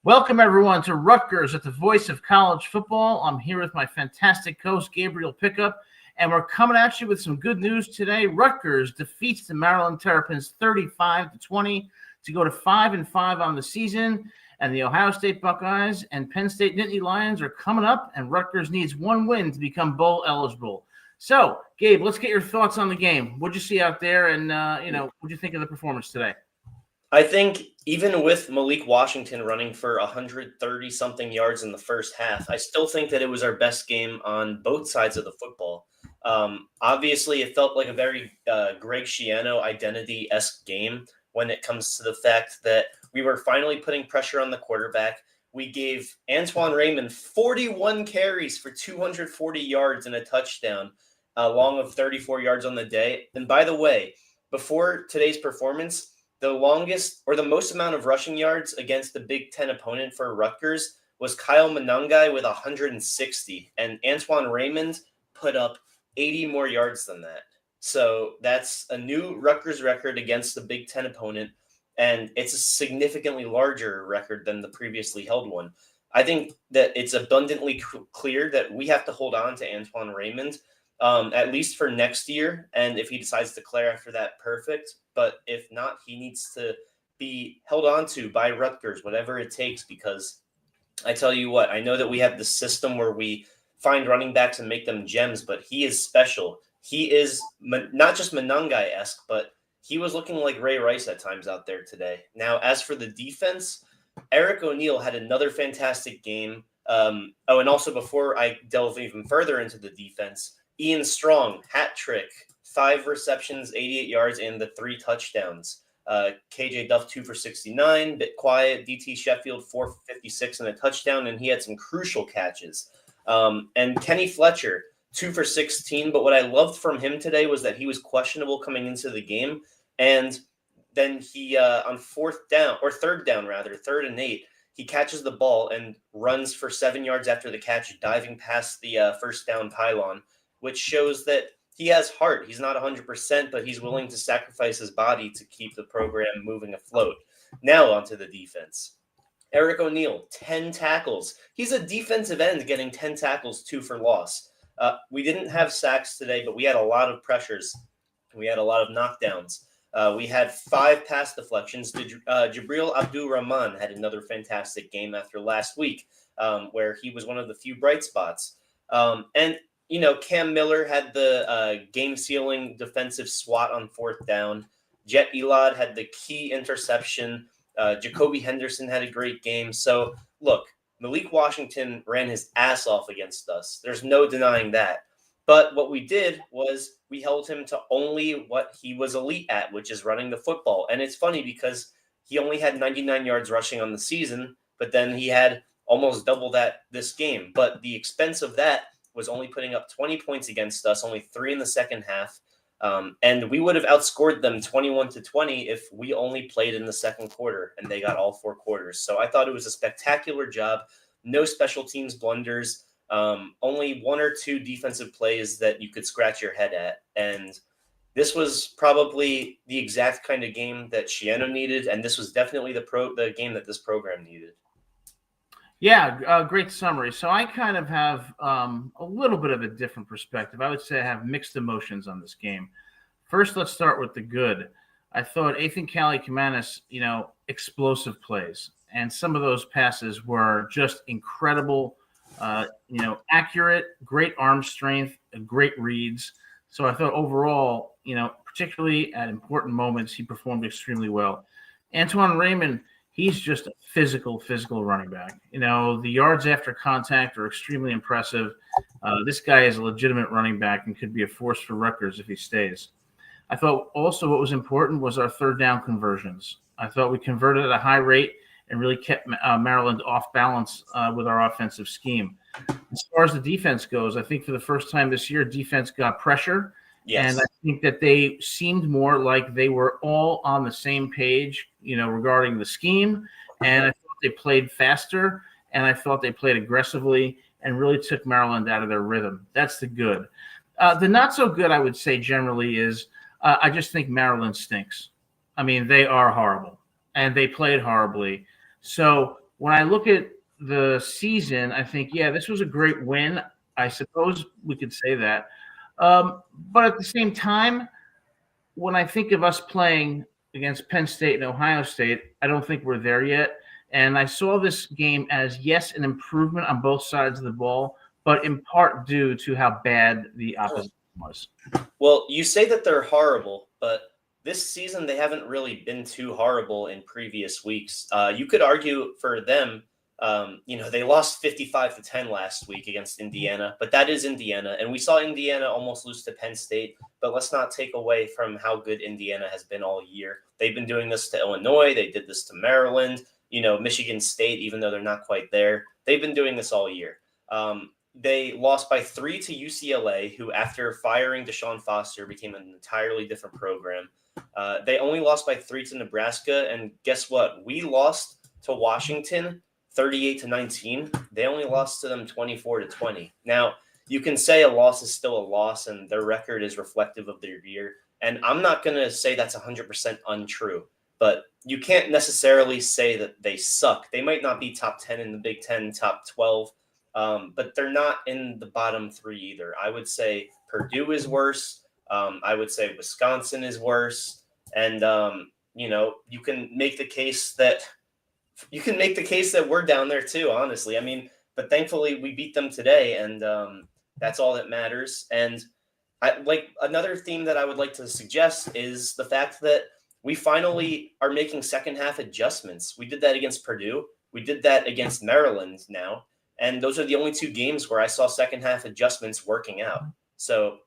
Welcome, everyone, to Rutgers at the voice of college football. I'm here with my fantastic host, Gabriel Pickup, and we're coming at you with some good news today. Rutgers defeats the Maryland Terrapins 35-20 to go to 5-5 on the season, and the Ohio State Buckeyes and Penn State Nittany Lions are coming up, and Rutgers needs one win to become bowl eligible. So, Gabe, let's get your thoughts on the game. What'd you see out there, and what'd you think of the performance today? I think even with Malik Washington running for 130-something yards in the first half, I still think that it was our best game on both sides of the football. Obviously, it felt like a very Greg Schiano identity-esque game when it comes to the fact that we were finally putting pressure on the quarterback. We gave Antoine Raymond 41 carries for 240 yards and a touchdown, along with 34 yards on the day. And by the way, before today's performance, the longest or the most amount of rushing yards against the Big Ten opponent for Rutgers was Kyle Monangai with 160, and Antoine Raymond put up 80 more yards than that. So that's a new Rutgers record against the Big Ten opponent, and it's a significantly larger record than the previously held one. I think that it's abundantly clear that we have to hold on to Antoine Raymond, at least for next year. And if he decides to declare after that, perfect. But if not, he needs to be held on to by Rutgers, whatever it takes, because I tell you what, I know that we have the system where we find running backs and make them gems, but he is special. He is not just Monangai-esque, but he was looking like Ray Rice at times out there today. Now, as for the defense, Eric O'Neill had another fantastic game. And also before I delve even further into the defense, Ian Strong, hat trick, 5 receptions, 88 yards, and the 3 touchdowns. KJ Duff, 2 for 69, bit quiet. DT Sheffield, 4 for 56 and a touchdown, and he had some crucial catches. And Kenny Fletcher, 2 for 16. But what I loved from him today was that he was questionable coming into the game. And then he, on third and 8, he catches the ball and runs for 7 yards after the catch, diving past the first down pylon, which shows that he has heart. He's not 100%, but he's willing to sacrifice his body to keep the program moving afloat. Now onto the defense. Eric O'Neill, 10 tackles. He's a defensive end getting 10 tackles, 2 for loss. We didn't have sacks today, but we had a lot of pressures. We had a lot of knockdowns. We had 5 pass deflections. Jabril Abdur-Rahman had another fantastic game after last week, where he was one of the few bright spots. Cam Miller had the game-sealing defensive swat on 4th down. Jet Elad had the key interception. Jacoby Henderson had a great game. So, look, Malik Washington ran his ass off against us. There's no denying that. But what we did was we held him to only what he was elite at, which is running the football. And it's funny because he only had 99 yards rushing on the season, but then he had almost double that this game. But the expense of that was only putting up 20 points against us, only 3 in the second half. And we would have outscored them 21-20 if we only played in the second quarter and they got all 4 quarters. So I thought it was a spectacular job. No special teams blunders, only 1 or 2 defensive plays that you could scratch your head at. And this was probably the exact kind of game that Schiano needed. And this was definitely the game that this program needed. Yeah, great summary. So I kind of have a little bit of a different perspective. I would say I have mixed emotions on this game. First, let's start with the good. I thought Ethan Kaliakmanis, explosive plays. And some of those passes were just incredible, accurate, great arm strength, great reads. So I thought overall, particularly at important moments, he performed extremely well. Antoine Raymond, he's just a physical running back. The yards after contact are extremely impressive. This guy is a legitimate running back and could be a force for Rutgers if he stays. I thought also what was important was our 3rd down conversions. I thought we converted at a high rate and really kept Maryland off balance with our offensive scheme. As far as the defense goes, I think for the first time this year, defense got pressure. Yes. And I think that they seemed more like they were all on the same page, regarding the scheme. And I thought they played faster, and I thought they played aggressively and really took Maryland out of their rhythm. That's the good. The not so good, I would say generally, is I just think Maryland stinks. I mean, they are horrible, and they played horribly. So when I look at the season, I think, yeah, this was a great win. I suppose we could say that. But at the same time, when I think of us playing against Penn State and Ohio State, I don't think we're there yet. And I saw this game as, yes, an improvement on both sides of the ball, but in part due to how bad the opposition was. Well, you say that they're horrible, but this season they haven't really been too horrible in previous weeks. You could argue for them. They lost 55-10 last week against Indiana, but that is Indiana. And we saw Indiana almost lose to Penn State, but let's not take away from how good Indiana has been all year. They've been doing this to Illinois. They did this to Maryland, Michigan State, even though they're not quite there. They've been doing this all year. They lost by 3 to UCLA, who after firing Deshaun Foster became an entirely different program. They only lost by 3 to Nebraska. And guess what? We lost to Washington 38-19. They only lost to them 24-20. Now, you can say a loss is still a loss and their record is reflective of their year. And I'm not going to say that's 100% untrue, but you can't necessarily say that they suck. They might not be top 10 in the Big Ten, top 12, but they're not in the bottom 3 either. I would say Purdue is worse. I would say Wisconsin is worse. And, you can make the case that we're down there too, honestly. I mean, but thankfully we beat them today, and that's all that matters. And another theme that I would like to suggest is the fact that we finally are making second half adjustments. We did that against Purdue. We did that against Maryland now. And those are the only 2 games where I saw second half adjustments working out. So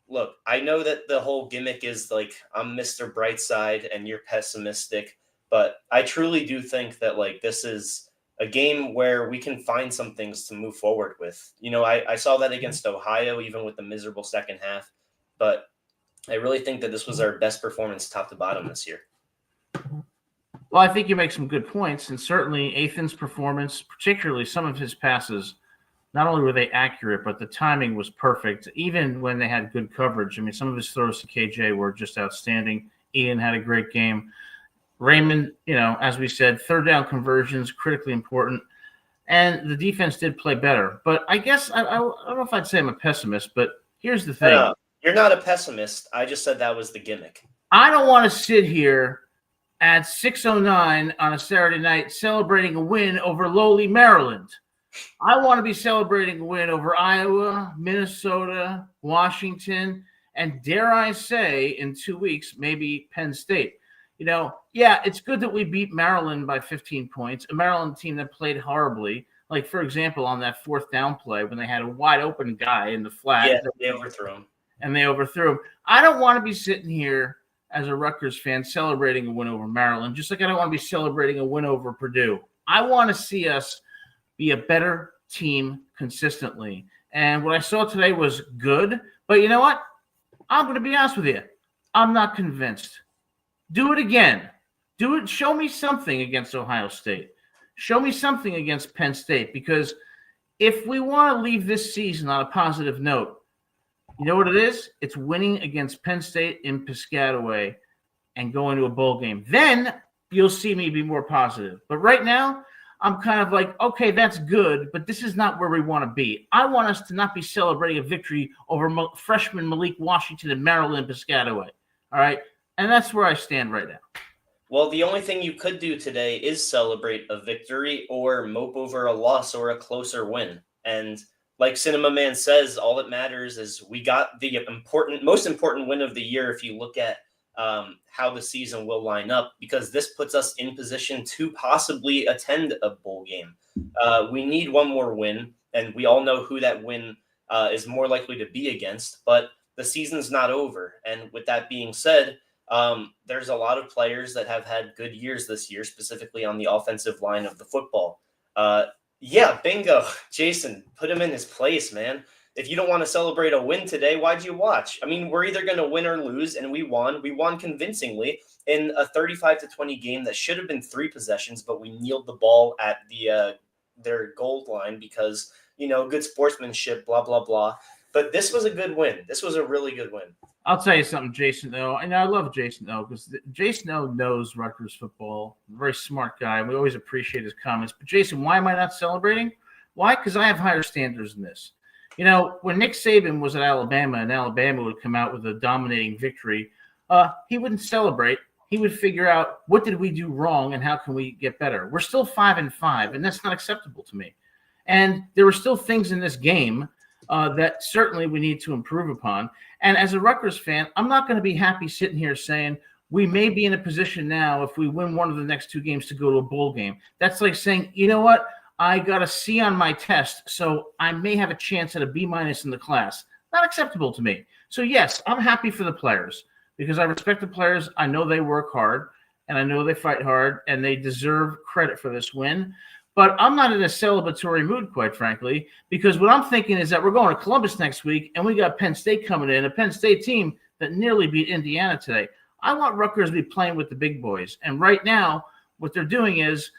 look, I know that the whole gimmick is like, I'm Mr. Brightside and you're pessimistic, but I truly do think that this is a game where we can find some things to move forward with. I saw that against Ohio, even with the miserable second half, but I really think that this was our best performance top to bottom this year. Well, I think you make some good points, and certainly Athan's performance, particularly some of his passes, not only were they accurate, but the timing was perfect, even when they had good coverage. I mean, some of his throws to KJ were just outstanding. Ian had a great game. Raymond, as we said, third down conversions, critically important. And the defense did play better. But I guess, I don't know if I'd say I'm a pessimist, but here's the thing. No, you're not a pessimist. I just said that was the gimmick. I don't want to sit here at 6:09 on a Saturday night celebrating a win over lowly Maryland. I want to be celebrating a win over Iowa, Minnesota, Washington, and dare I say, in 2 weeks, maybe Penn State. Yeah, it's good that we beat Maryland by 15 points, a Maryland team that played horribly. Like, for example, on that 4th down play when they had a wide open guy in the flat. Yeah, they overthrew him. And they overthrew him. I don't want to be sitting here as a Rutgers fan celebrating a win over Maryland, just like I don't want to be celebrating a win over Purdue. I want to see us be a better team consistently. And what I saw today was good. But you know what? I'm going to be honest with you. I'm not convinced. Do it again. Do it. Show me something against Ohio State. Show me something against Penn State. Because if we want to leave this season on a positive note, you know what it is? It's winning against Penn State in Piscataway and going to a bowl game. Then you'll see me be more positive. But right now, I'm kind of like, okay, that's good, but this is not where we want to be. I want us to not be celebrating a victory over freshman Malik Washington and Maryland Piscataway. All right? And that's where I stand right now. Well, the only thing you could do today is celebrate a victory or mope over a loss or a closer win. And like Cinema Man says, all that matters is we got the most important win of the year if you look at how the season will line up, because this puts us in position to possibly attend a bowl game. We need one more win, and we all know who that win is more likely to be against, but the season's not over. And with that being said, there's a lot of players that have had good years this year, specifically on the offensive line of the football. Yeah, bingo. Jason, put him in his place, man. If you don't want to celebrate a win today, why'd you watch? I mean, we're either going to win or lose, and we won. We won convincingly in a 35-20 game that should have been 3 possessions, but we kneeled the ball at their goal line because, good sportsmanship, blah, blah, blah. But this was a good win. This was a really good win. I'll tell you something, Jason O. And I love Jason O because Jason O knows Rutgers football. Very smart guy. We always appreciate his comments. But Jason, why am I not celebrating? Why? Because I have higher standards than this. When Nick Saban was at Alabama and Alabama would come out with a dominating victory, he wouldn't celebrate. He would figure out what did we do wrong and how can we get better. We're still 5-5, and that's not acceptable to me. And there were still things in this game that certainly we need to improve upon. And as a Rutgers fan, I'm not going to be happy sitting here saying we may be in a position now if we win one of the next 2 games to go to a bowl game. That's like saying, you know what? I got a C on my test, so I may have a chance at a B- in the class. Not acceptable to me. So, yes, I'm happy for the players because I respect the players. I know they work hard, and I know they fight hard, and they deserve credit for this win. But I'm not in a celebratory mood, quite frankly, because what I'm thinking is that we're going to Columbus next week, and we got Penn State coming in, a Penn State team that nearly beat Indiana today. I want Rutgers to be playing with the big boys. And right now, what they're doing is,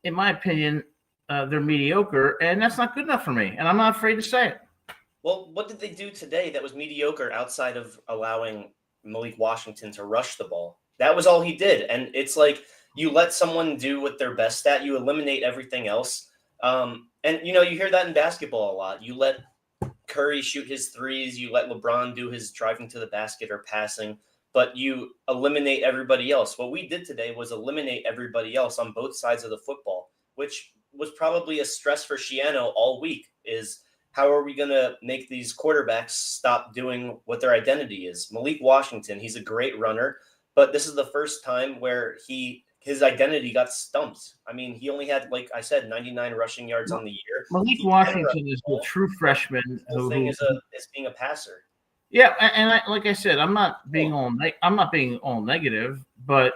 in my opinion, they're mediocre, and that's not good enough for me. And I'm not afraid to say it. Well, what did they do today that was mediocre outside of allowing Malik Washington to rush the ball? That was all he did. And it's like you let someone do what they're best at, you eliminate everything else. And, you hear that in basketball a lot. You let Curry shoot his threes, you let LeBron do his driving to the basket or passing, but you eliminate everybody else. What we did today was eliminate everybody else on both sides of the football, which was probably a stress for Schiano all week, is how are we going to make these quarterbacks stop doing what their identity is? Malik Washington, he's a great runner, but this is the first time where his identity got stumped. I mean, he only had, like I said, 99 rushing yards on the year. Malik Washington is the true freshman. The whole thing is being a passer. Yeah, and like I said, I'm not being all negative, but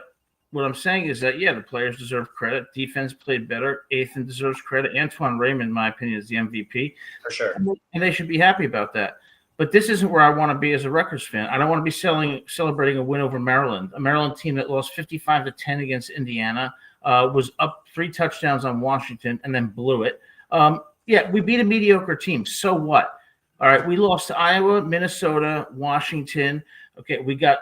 what I'm saying is that, the players deserve credit. Defense played better. Ethan deserves credit. Antoine Raymond, in my opinion, is the MVP. For sure. And they should be happy about that. But this isn't where I want to be as a Rutgers fan. I don't want to be celebrating a win over Maryland, a Maryland team that lost 55-10 against Indiana, was up 3 touchdowns on Washington, and then blew it. We beat a mediocre team. So what? All right, we lost to Iowa, Minnesota, Washington. Okay, we got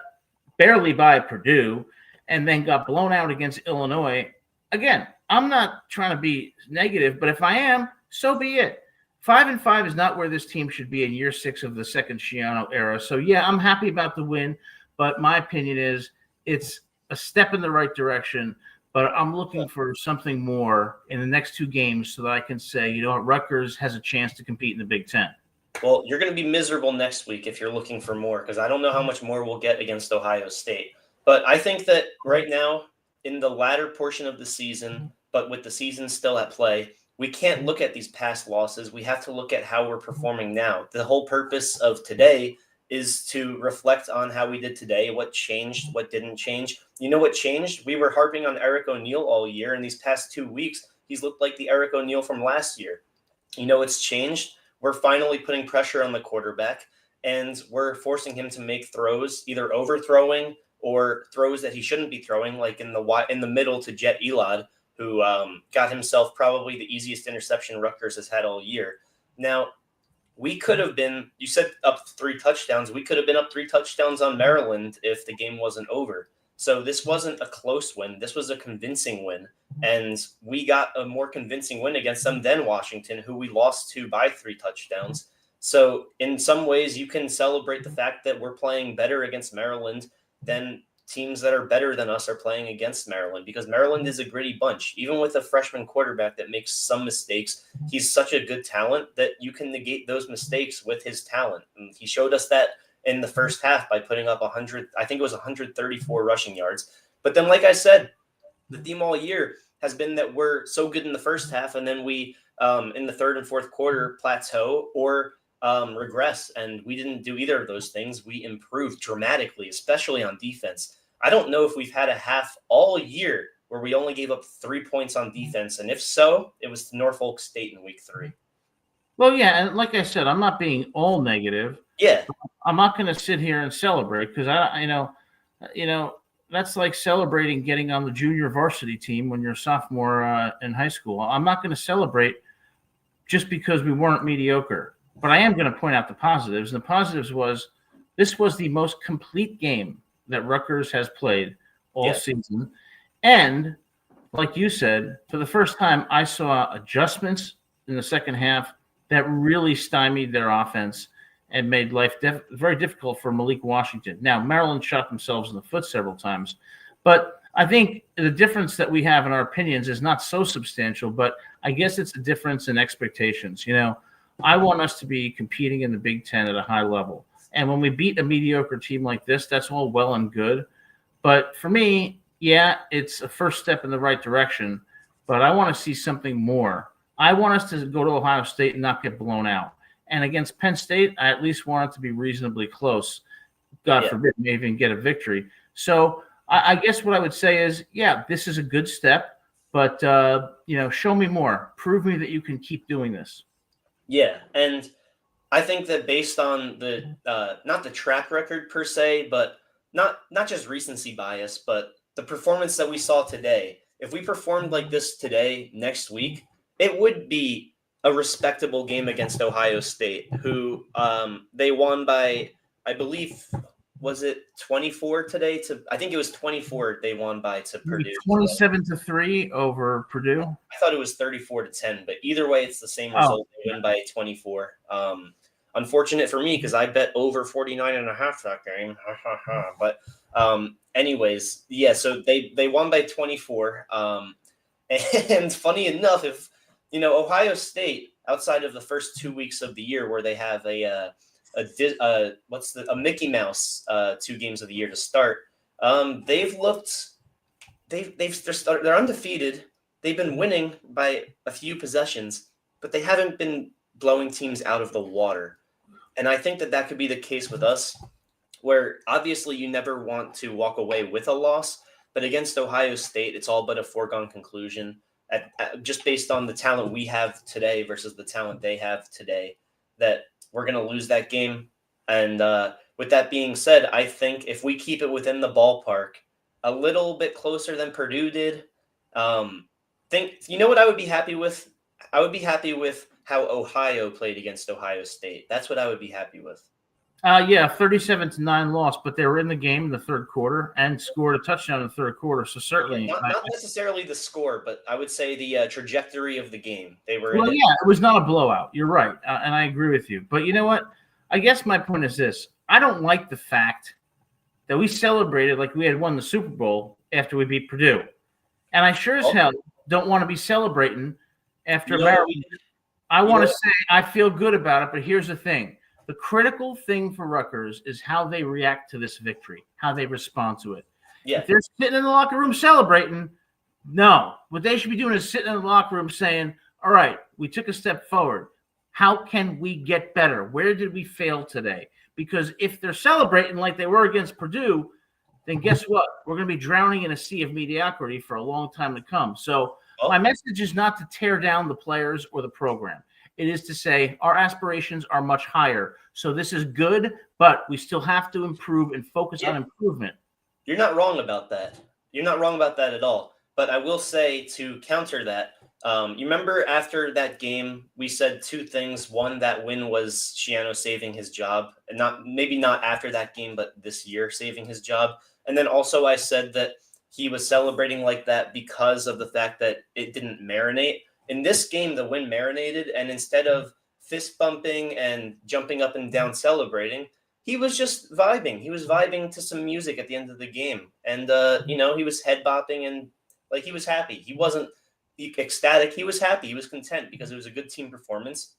barely by Purdue, and then got blown out against Illinois. Again, I'm not trying to be negative, but if I am, so be it. 5-5 is not where this team should be in year 6 of the second Schiano era. So, I'm happy about the win, but my opinion is it's a step in the right direction, but I'm looking for something more in the next 2 games so that I can say, Rutgers has a chance to compete in the Big Ten. Well, you're going to be miserable next week if you're looking for more, because I don't know how much more we'll get against Ohio State. But I think that right now, in the latter portion of the season, but with the season still at play, we can't look at these past losses. We have to look at how we're performing now. The whole purpose of today is to reflect on how we did today, what changed, what didn't change. You know what changed? We were harping on Eric O'Neal all year, and these past 2 weeks, he's looked like the Eric O'Neal from last year. You know what's changed? We're finally putting pressure on the quarterback, and we're forcing him to make throws, either overthrowing or throws that he shouldn't be throwing, like in the middle to Jet Elad, who got himself probably the easiest interception Rutgers has had all year. Now, we could have been, you said up 3 touchdowns. We could have been up 3 touchdowns on Maryland if the game wasn't over. So this wasn't a close win. This was a convincing win. And we got a more convincing win against them than Washington, who we lost to by 3 touchdowns. So in some ways, you can celebrate the fact that we're playing better against Maryland than teams that are better than us are playing against Maryland, because Maryland is a gritty bunch. Even with a freshman quarterback that makes some mistakes, he's such a good talent that you can negate those mistakes with his talent. And he showed us that in the first half by putting up 134 rushing yards. But then, like I said, the theme all year has been that we're so good in the first half, and then we, in the third and fourth quarter, plateau or regress. And we didn't do either of those things. We improved dramatically, especially on defense. I don't know if we've had a half all year where we only gave up 3 points on defense. And if so, it was to Norfolk State in week 3. Well, and like I said, I'm not being all negative. Yeah. I'm not going to sit here and celebrate because that's like celebrating getting on the junior varsity team when you're a sophomore in high school. I'm not going to celebrate just because we weren't mediocre. But I am going to point out the positives. And the positives was this was the most complete game that Rutgers has played all season. And like you said, for the first time, I saw adjustments in the second half that really stymied their offense and made life very difficult for Malik Washington. Now, Maryland shot themselves in the foot several times, but I think the difference that we have in our opinions is not so substantial, but I guess it's a difference in expectations. I want us to be competing in the Big Ten at a high level. And when we beat a mediocre team like this, that's all well and good. But for me, yeah, it's a first step in the right direction, but I want to see something more. I want us to go to Ohio State and not get blown out. And against Penn State, I at least want it to be reasonably close. God forbid, maybe even get a victory. So I guess what I would say is, yeah, this is a good step, but, show me more. Prove me that you can keep doing this. Yeah, and I think that based on the not the track record per se, but not just recency bias, but the performance that we saw today. If we performed like this today, next week, it would be a respectable game against Ohio State, who they won by, I believe, was it 24 today? I think it was 24. They won by to Purdue. 27-3 over Purdue. I thought it was 34-10, but either way, it's the same result. They win by 24. Unfortunate for me because I bet over 49.5 that game. But anyways, yeah. So they won by 24. And funny enough, if Ohio State, outside of the first 2 weeks of the year where they have a Mickey Mouse 2 games of the year to start, they're undefeated. They've been winning by a few possessions, but they haven't been blowing teams out of the water. And I think that could be the case with us, where obviously you never want to walk away with a loss, but against Ohio State, it's all but a foregone conclusion just based on the talent we have today versus the talent they have today, that we're going to lose that game. And with that being said, I think if we keep it within the ballpark, a little bit closer than Purdue did, what I would be happy with? I would be happy with how Ohio played against Ohio State. That's what I would be happy with. 37-9 loss, but they were in the game in the third quarter and scored a touchdown in the third quarter. So certainly, not necessarily the score, but I would say the trajectory of the game. They were. Well, it was not a blowout. You're right, and I agree with you. But you know what? I guess my point is this: I don't like the fact that we celebrated like we had won the Super Bowl after we beat Purdue, and I sure as hell don't want to be celebrating after Maryland. I want to say I feel good about it, but here's the thing. The critical thing for Rutgers is how they react to this victory, how they respond to it. Yeah. If they're sitting in the locker room celebrating, no. What they should be doing is sitting in the locker room saying, all right, we took a step forward. How can we get better? Where did we fail today? Because if they're celebrating like they were against Purdue, then guess what? We're going to be drowning in a sea of mediocrity for a long time to come. So my message is not to tear down the players or the program. It is to say our aspirations are much higher. So this is good, but we still have to improve and focus on improvement. You're not wrong about that. You're not wrong about that at all. But I will say, to counter that, you remember after that game, we said 2 things. One, that win was Schiano saving his job, and maybe not after that game, but this year saving his job. And then also I said that he was celebrating like that because of the fact that it didn't marinate. In this game, the win marinated, and instead of fist bumping and jumping up and down celebrating, he was just vibing. He was vibing to some music at the end of the game. And, he was head bopping and he was happy. He wasn't ecstatic. He was happy. He was content because it was a good team performance.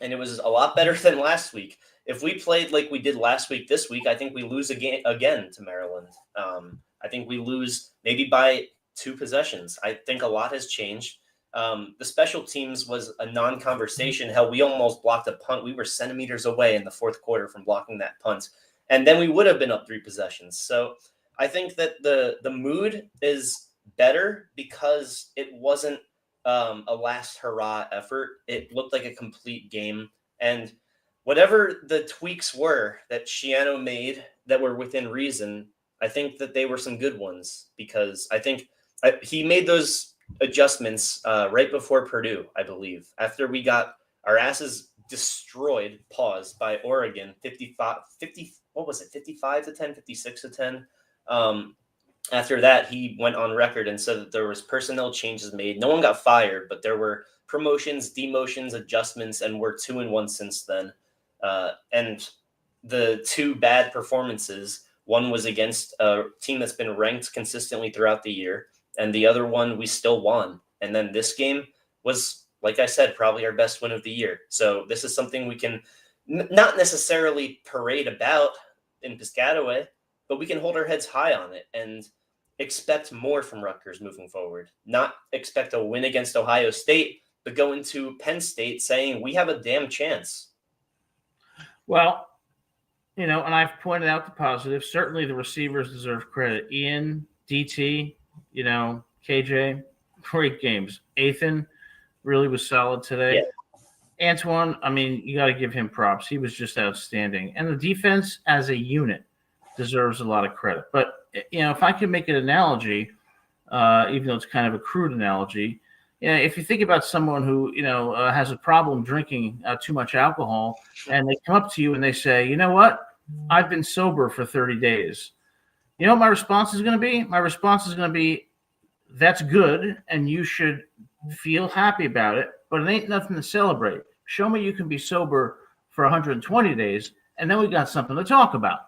And it was a lot better than last week. If we played like we did last week, this week, I think we lose again to Maryland. I think we lose maybe by 2 possessions. I think a lot has changed. The special teams was a non-conversation. Hell, we almost blocked a punt. We were centimeters away in the fourth quarter from blocking that punt. And then we would have been up 3 possessions. So I think that the mood is better because it wasn't a last hurrah effort. It looked like a complete game. And whatever the tweaks were that Schiano made that were within reason, I think that they were some good ones, because I think he made those adjustments right before Purdue, I believe, after we got our asses destroyed, by Oregon, 55-10, 56-10. After that, he went on record and said that there was personnel changes made. No one got fired, but there were promotions, demotions, adjustments, and we're 2-1 since then. And the two bad performances, one was against a team that's been ranked consistently throughout the year, and the other one we still won. And then this game was, like I said, probably our best win of the year. So this is something we can not necessarily parade about in Piscataway, but we can hold our heads high on it and expect more from Rutgers moving forward. Not expect a win against Ohio State, but go into Penn State saying we have a damn chance. Well, and I've pointed out the positives. Certainly the receivers deserve credit. Ian, DT, KJ, great games. Ethan really was solid today. Yeah. Antoine, you got to give him props. He was just outstanding. And the defense as a unit deserves a lot of credit. But, if I could make an analogy, even though it's kind of a crude analogy, if you think about someone who, has a problem drinking too much alcohol, and they come up to you and they say, you know what? I've been sober for 30 days. You know what my response is going to be? My response is going to be, that's good, and you should feel happy about it, but it ain't nothing to celebrate. Show me you can be sober for 120 days, and then we got something to talk about.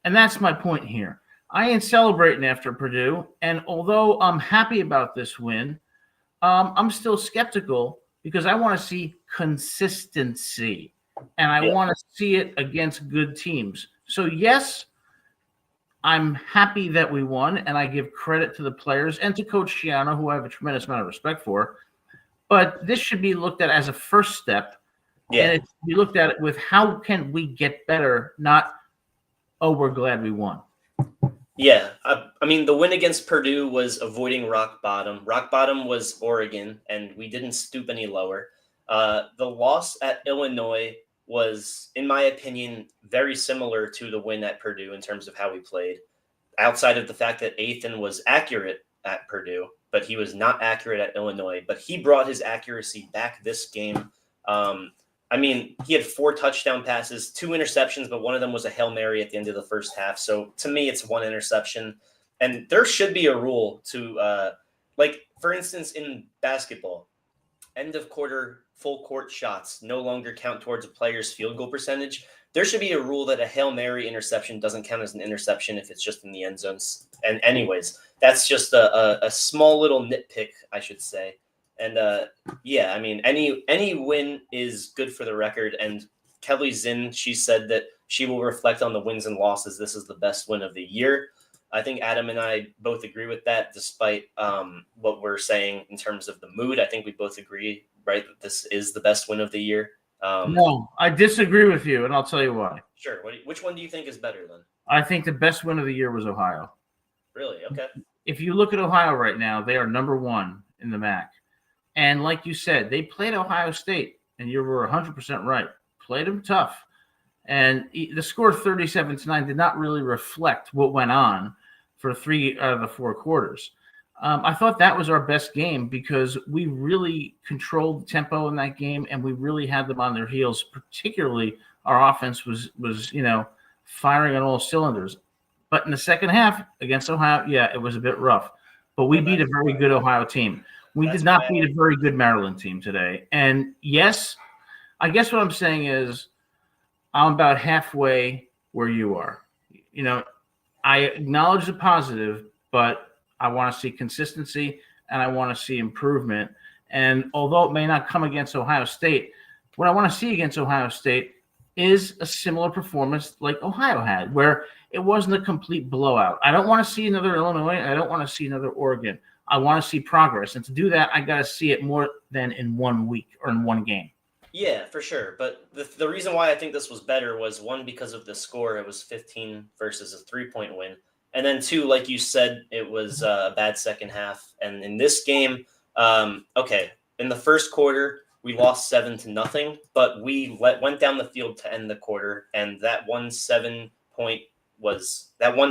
And that's my point here. I ain't celebrating after Purdue, and although I'm happy about this win, I'm still skeptical because I want to see consistency, and I want to see it against good teams. So, yes, I'm happy that we won, and I give credit to the players and to Coach Schiano, who I have a tremendous amount of respect for. But this should be looked at as a first step, and it should be looked at it with how can we get better, not, oh, we're glad we won. Yeah, the win against Purdue was avoiding rock bottom. Rock bottom was Oregon, and we didn't stoop any lower. The loss at Illinois was, in my opinion, very similar to the win at Purdue in terms of how we played. Outside of the fact that Ethan was accurate at Purdue, but he was not accurate at Illinois. But he brought his accuracy back this game. He had 4 touchdown passes, 2 interceptions, but one of them was a Hail Mary at the end of the first half. So to me, it's 1 interception. And there should be a rule to, for instance, in basketball, end of quarter, full court shots no longer count towards a player's field goal percentage. There should be a rule that a Hail Mary interception doesn't count as an interception if it's just in the end zones. And anyways, that's just a small little nitpick, I should say. And any win is good for the record. And Kelly Zinn, she said that she will reflect on the wins and losses. This is the best win of the year. I think Adam and I both agree with that, despite what we're saying in terms of the mood. I think we both agree, right, that this is the best win of the year. No, I disagree with you, and I'll tell you why. Sure. Which one do you think is better then? I think the best win of the year was Ohio. Really? Okay. If you look at Ohio right now, they are number 1 in the MAC. And like you said, they played Ohio State, and you were 100% right. Played them tough. And the score 37-9 did not really reflect what went on for 3 out of the 4 quarters. I thought that was our best game because we really controlled the tempo in that game, and we really had them on their heels. Particularly, our offense was firing on all cylinders. But in the second half against Ohio, it was a bit rough. But we beat a very good Ohio team. We did not beat a very good Maryland team today. And yes, I guess what I'm saying is I'm about halfway where you are. I acknowledge the positive, but I want to see consistency and I want to see improvement. And although it may not come against Ohio State, what I want to see against Ohio State is a similar performance like Ohio had, where it wasn't a complete blowout. I don't want to see another Illinois. I don't want to see another Oregon. I want to see progress. And to do that, I got to see it more than in 1 week or in 1 game. Yeah, for sure. But the reason why I think this was better was, 1, because of the score. It was 15 versus a 3-point win. And then 2, like you said, it was a bad second half. And in this game, in the first quarter, we lost 7-0, but we went down the field to end the quarter. And that one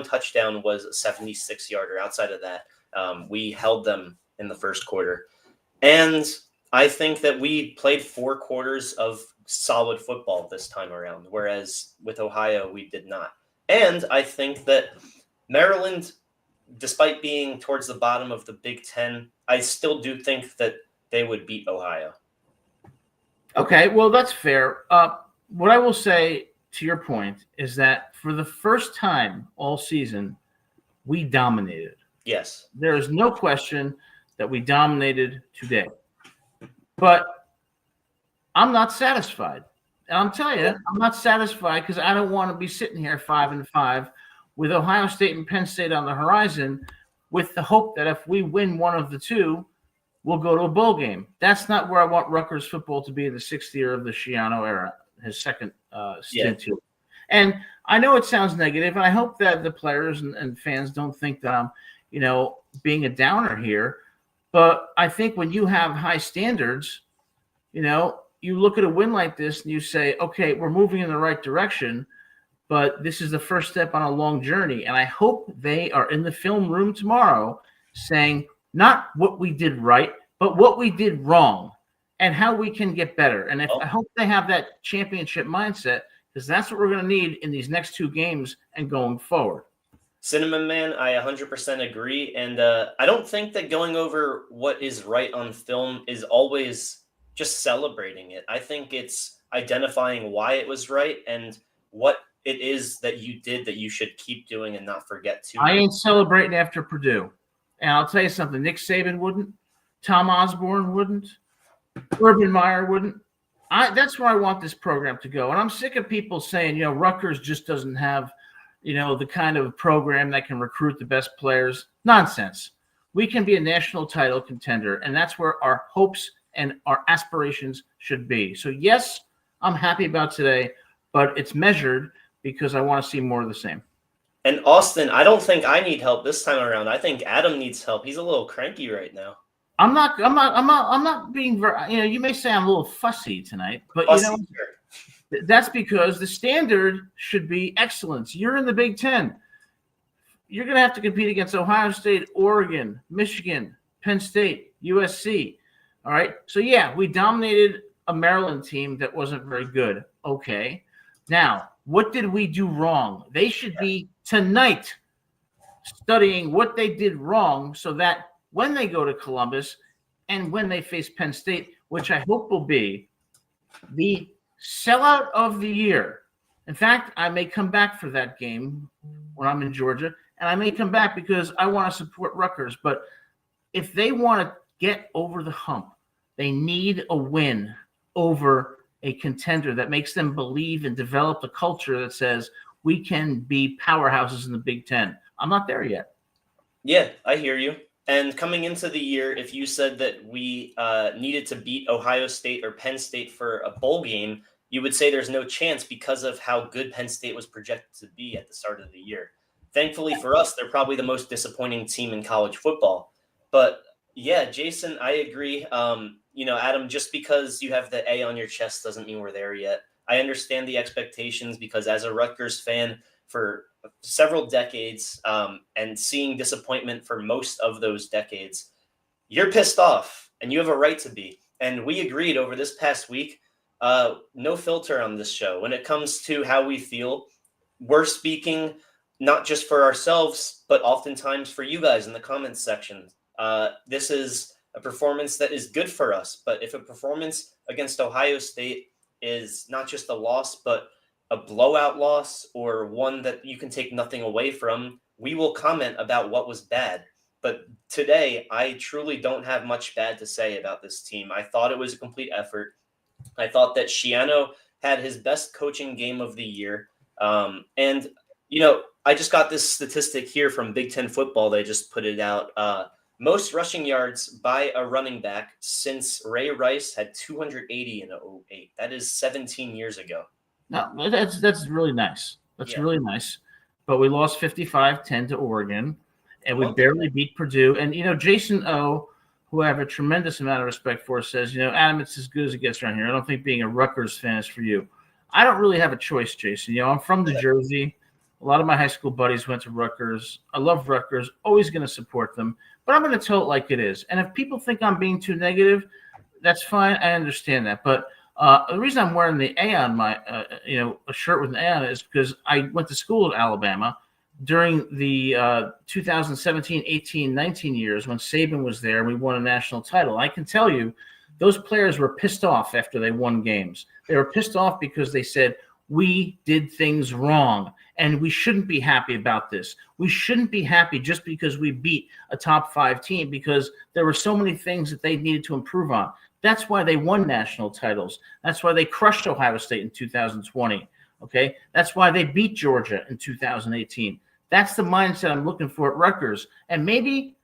touchdown was a 76-yarder. Outside of that, we held them in the first quarter. And I think that we played 4 quarters of solid football this time around, whereas with Ohio, we did not. And I think that Maryland, despite being towards the bottom of the Big Ten, I still do think that they would beat Ohio. Okay, well, that's fair. What I will say to your point is that for the first time all season, we dominated. Yes. There is no question that we dominated today. But I'm not satisfied. And I'm telling you, I'm not satisfied because I don't want to be sitting here 5-5 with Ohio State and Penn State on the horizon with the hope that if we win one of the two, we'll go to a bowl game. That's not where I want Rutgers football to be in the 6th year of the Schiano era, his second stint here. And I know it sounds negative, and I hope that the players and fans don't think that I'm, being a downer here. But I think when you have high standards, you look at a win like this and you say, okay, we're moving in the right direction, but this is the first step on a long journey. And I hope they are in the film room tomorrow saying not what we did right, but what we did wrong and how we can get better. And I hope they have that championship mindset, because that's what we're going to need in these next 2 games and going forward. Cinnamon Man, I 100% agree. And I don't think that going over what is right on film is always just celebrating it. I think it's identifying why it was right and what it is that you did that you should keep doing and not forget to. I ain't celebrating after Purdue. And I'll tell you something, Nick Saban wouldn't. Tom Osborne wouldn't. Urban Meyer wouldn't. That's where I want this program to go. And I'm sick of people saying, Rutgers just doesn't have, the kind of program that can recruit the best players. Nonsense. We can be a national title contender, and that's where our hopes and our aspirations should be. So, yes, I'm happy about today, but it's measured because I want to see more of the same. And Austin, I don't think I need help this time around. I think Adam needs help. He's a little cranky right now. I'm not being very, you may say I'm a little fussy tonight, but that's because the standard should be excellence. You're in the Big Ten. You're going to have to compete against Ohio State, Oregon, Michigan, Penn State, USC. All right. So, yeah, we dominated a Maryland team that wasn't very good. Okay. Now, what did we do wrong? They should be tonight studying what they did wrong so that when they go to Columbus and when they face Penn State, which I hope will be the sellout of the year. In fact, I may come back for that game when I'm in Georgia, and I may come back because I want to support Rutgers. But if they want to get over the hump, they need a win over a contender that makes them believe and develop a culture that says we can be powerhouses in the Big Ten. I'm not there yet. Yeah, I hear you. And coming into the year, if you said that we needed to beat Ohio State or Penn State for a bowl game, you would say there's no chance because of how good Penn State was projected to be at the start of the year. Thankfully for us, they're probably the most disappointing team in college football. But yeah, Jason, I agree. Adam, just because you have the A on your chest doesn't mean we're there yet. I understand the expectations because as a Rutgers fan for several decades and seeing disappointment for most of those decades, you're pissed off and you have a right to be. And we agreed over this past week, no filter on this show. When it comes to how we feel, we're speaking not just for ourselves, but oftentimes for you guys in the comments section. This is a performance that is good for us. But if a performance against Ohio State is not just a loss, but a blowout loss or one that you can take nothing away from, we will comment about what was bad. But today, I truly don't have much bad to say about this team. I thought it was a complete effort. I thought that Schiano had his best coaching game of the year. I just got this statistic here from Big Ten football. They just put it out. Most rushing yards by a running back since Ray Rice had 280 in 2008. That is 17 years ago. No, that's really nice. That's really nice. But we lost 55-10 to Oregon, and we barely beat Purdue. And, Jason O., who I have a tremendous amount of respect for, says, Adam, it's as good as it gets around here. I don't think being a Rutgers fan is for you. I don't really have a choice, Jason. I'm from New Jersey. A lot of my high school buddies went to Rutgers. I love Rutgers. Always going to support them. But I'm going to tell it like it is. And if people think I'm being too negative, that's fine. I understand that. But The reason I'm wearing the A on my, a shirt with an A on it is because I went to school at Alabama during the 2017, 18, 19 years when Saban was there and we won a national title. I can tell you those players were pissed off after they won games. They were pissed off because they said, we did things wrong and we shouldn't be happy about this. We shouldn't be happy just because we beat a top 5 team, because there were so many things that they needed to improve on. That's why they won national titles. That's why they crushed Ohio State in 2020. Okay. That's why they beat Georgia in 2018. That's the mindset I'm looking for at Rutgers. And maybe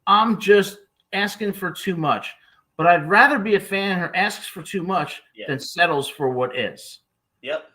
I'm just asking for too much, but I'd rather be a fan who asks for too much than settles for what is. Yep.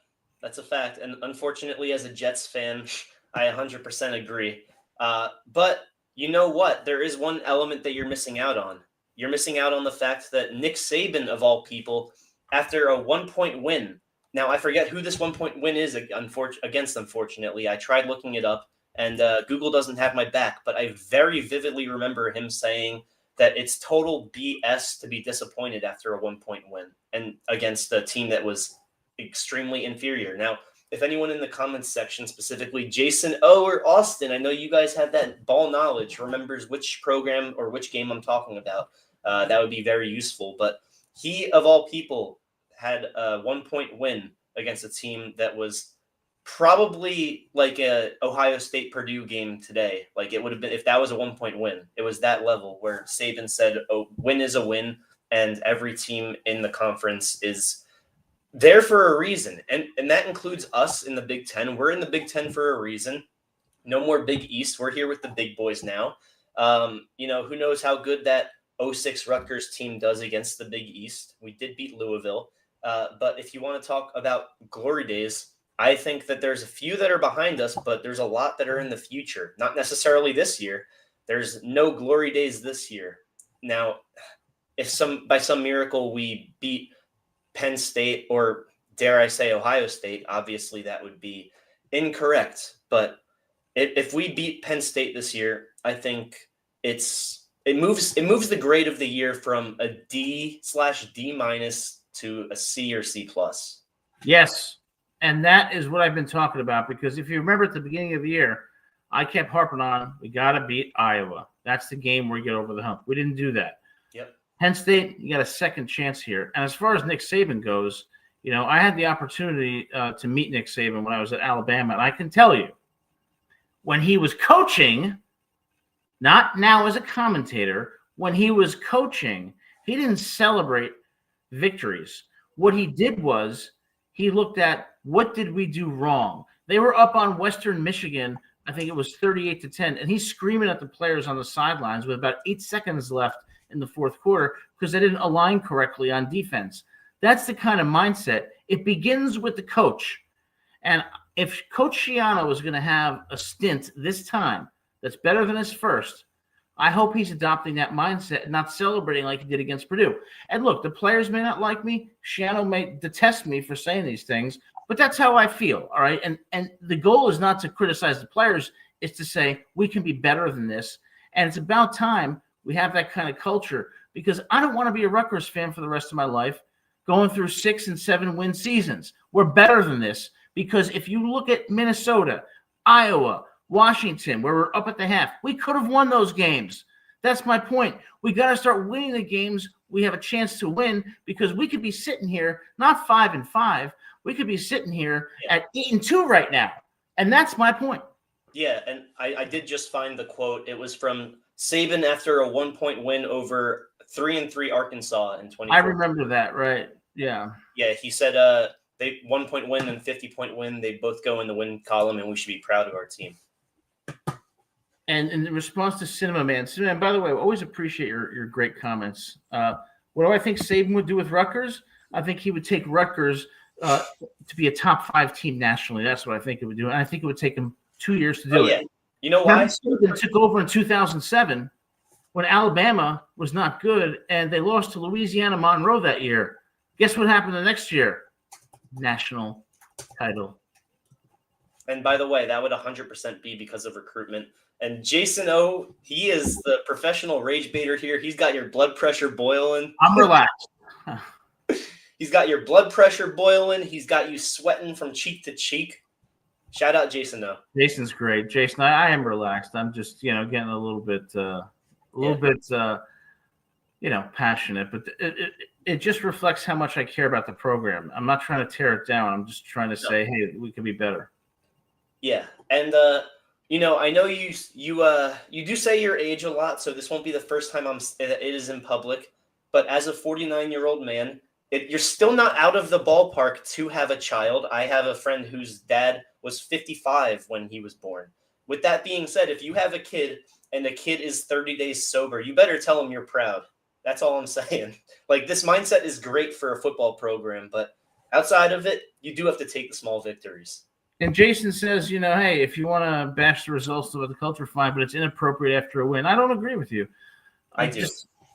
That's a fact. And unfortunately, as a Jets fan, I 100% agree. But you know what? There is one element that you're missing out on. You're missing out on the fact that Nick Saban, of all people, after a 1-point win. Now, I forget who this 1-point win is against, unfortunately. I tried looking it up, and Google doesn't have my back. But I very vividly remember him saying that it's total BS to be disappointed after a 1-point win and against a team that was extremely inferior. Now, if anyone in the comments section, specifically Jason O or Austin, I know you guys have that ball knowledge, remembers which program or which game I'm talking about, that would be very useful. But he, of all people, had a 1-point win against a team that was probably like a Ohio State Purdue game today. Like it would have been, if that was a 1-point win, it was that level where Saban said, oh, win is a win, and every team in the conference is there for a reason. And that includes us in the Big Ten. We're in the Big Ten for a reason. No more Big East. We're here with the big boys now. Who knows how good that 06 Rutgers team does against the Big East. We did beat Louisville. But if you want to talk about glory days, I think that there's a few that are behind us, but there's a lot that are in the future. Not necessarily this year. There's no glory days this year. Now, if by some miracle we beat Penn State, or dare I say Ohio State, obviously that would be incorrect. But if we beat Penn State this year, I think it moves the grade of the year from a D/D- to a C or C+. Yes. And that is what I've been talking about, because if you remember at the beginning of the year, I kept harping on, we got to beat Iowa. That's the game where we get over the hump. We didn't do that. Yep. Penn State, you got a second chance here. And as far as Nick Saban goes, I had the opportunity to meet Nick Saban when I was at Alabama. And I can tell you, when he was coaching, not now as a commentator, when he was coaching, he didn't celebrate victories. What he did was he looked at, what did we do wrong? They were up on Western Michigan, I think it was 38-10, and he's screaming at the players on the sidelines with about 8 seconds left in the fourth quarter because they didn't align correctly on defense. That's the kind of mindset. It begins with the coach. And if Coach Schiano is going to have a stint this time that's better than his first, I hope he's adopting that mindset and not celebrating like he did against Purdue. And look, the players may not like me. Schiano may detest me for saying these things, but that's how I feel, all right? And the goal is not to criticize the players. It's to say we can be better than this. And it's about time we have that kind of culture, because I don't want to be a Rutgers fan for the rest of my life going through 6 and 7 win seasons. We're better than this, because if you look at Minnesota, Iowa, Washington, where we're up at the half, we could have won those games. That's my point. We got to start winning the games we have a chance to win, because we could be sitting here not 5-5. We could be sitting here at 8-2 right now. And that's my point. Yeah, and I did just find the quote. It was from Saban after a 1-point win over 3-3 Arkansas in 2014. I remember that, right? Yeah. Yeah, he said they 1-point win and 50-point win. They both go in the win column, and we should be proud of our team. And in response to Cinema Man, by the way, I always appreciate your great comments. What do I think Saban would do with Rutgers? I think he would take Rutgers to be a top 5 team nationally. That's what I think it would do. And I think it would take him 2 years to do it. You know why? Saban took over in 2007 when Alabama was not good, and they lost to Louisiana Monroe that year. Guess what happened the next year? National title. And by the way, that would 100% be because of recruitment. And Jason O, he is the professional rage baiter here. He's got your blood pressure boiling. I'm relaxed. He's got your blood pressure boiling. He's got you sweating from cheek to cheek. Shout out Jason, though. Jason's great. Jason, I am relaxed. I'm just, getting a little bit, passionate, but it just reflects how much I care about the program. I'm not trying to tear it down. I'm just trying to say, hey, we could be better. Yeah, and I know you do say your age a lot, so this won't be the first time it is in public. But as a 49-year-old man, you're still not out of the ballpark to have a child. I have a friend whose dad was 55 when he was born. With that being said, if you have a kid and the kid is 30 days sober, you better tell him you're proud. That's all I'm saying. Like, this mindset is great for a football program, but outside of it, you do have to take the small victories. And Jason says, hey, if you want to bash the results of the culture, fine, but it's inappropriate after a win. I don't agree with you. I do.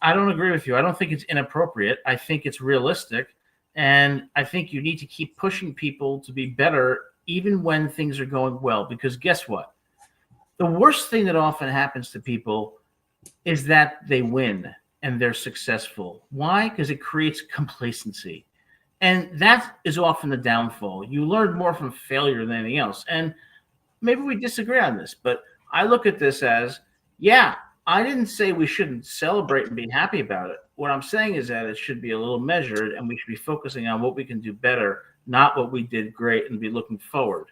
I don't agree with you. I don't think it's inappropriate. I think it's realistic. And I think you need to keep pushing people to be better even when things are going well. Because guess what? The worst thing that often happens to people is that they win and they're successful. Why? Because it creates complacency. And that is often the downfall. You learn more from failure than anything else. And maybe we disagree on this, but I look at this as, yeah, I didn't say we shouldn't celebrate and be happy about it. What I'm saying is that it should be a little measured and we should be focusing on what we can do better, not what we did great, and be looking forward.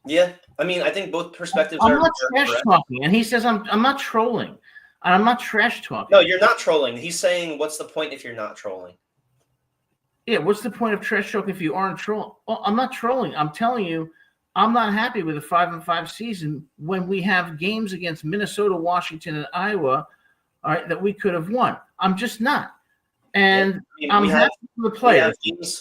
Yeah, I mean, I think both perspectives I'm are not trash correct. talking, and he says I'm not trolling. I'm not trash talking. No, you're not trolling. He's saying, what's the point if you're not trolling? Yeah, what's the point of trash talking if you aren't trolling? Well, I'm not trolling. I'm telling you, I'm not happy with a 5-5 season when we have games against Minnesota, Washington, and Iowa, all right, that we could have won. I'm just not. And I'm happy with the players.